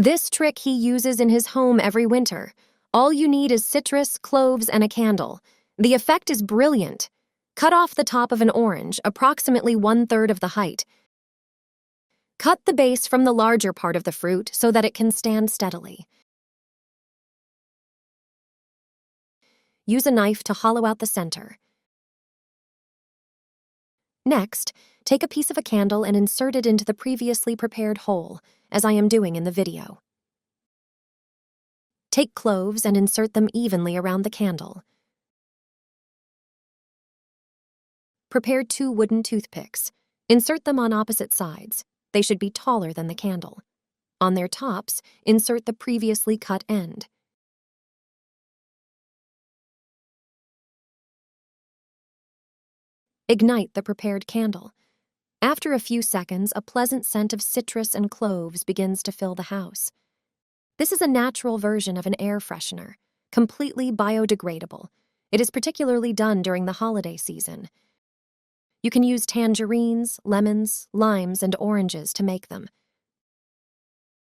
This trick he uses in his home every winter. All you need is citrus, cloves, and a candle. The effect is brilliant. Cut off the top of an orange, approximately 1/3 of the height. Cut the base from the larger part of the fruit so that it can stand steadily. Use a knife to hollow out the center. Next, take a piece of a candle and insert it into the previously prepared hole, as I am doing in the video. Take cloves and insert them evenly around the candle. Prepare 2 wooden toothpicks. Insert them on opposite sides. They should be taller than the candle. On their tops, insert the previously cut end. Ignite the prepared candle. After a few seconds, a pleasant scent of citrus and cloves begins to fill the house. This is a natural version of an air freshener, completely biodegradable. It is particularly done during the holiday season. You can use tangerines, lemons, limes, and oranges to make them.